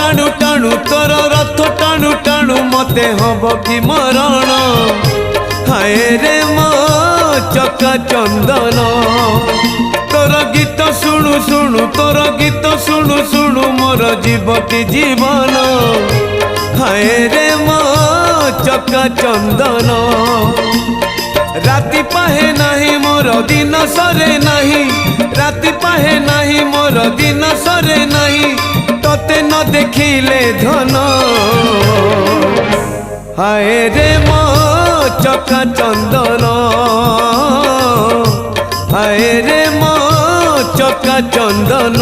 टाणु टाणु तोर रथ टाणु टाणु मते हब कि मरण हाय रे मो चका चंदन तोर गीत शुणु शुणु तोर गीत शुणु शुणु मोर जीव कि जीवन हाय रे मो चका चंदन राति पाहे नहीं मोर दिन सरे नहीं राति पाहे नहीं मोर दिन सरे नहीं तोते न देखिले धन हाय रे मो चका चंदन हाय रे मो चका चंदन।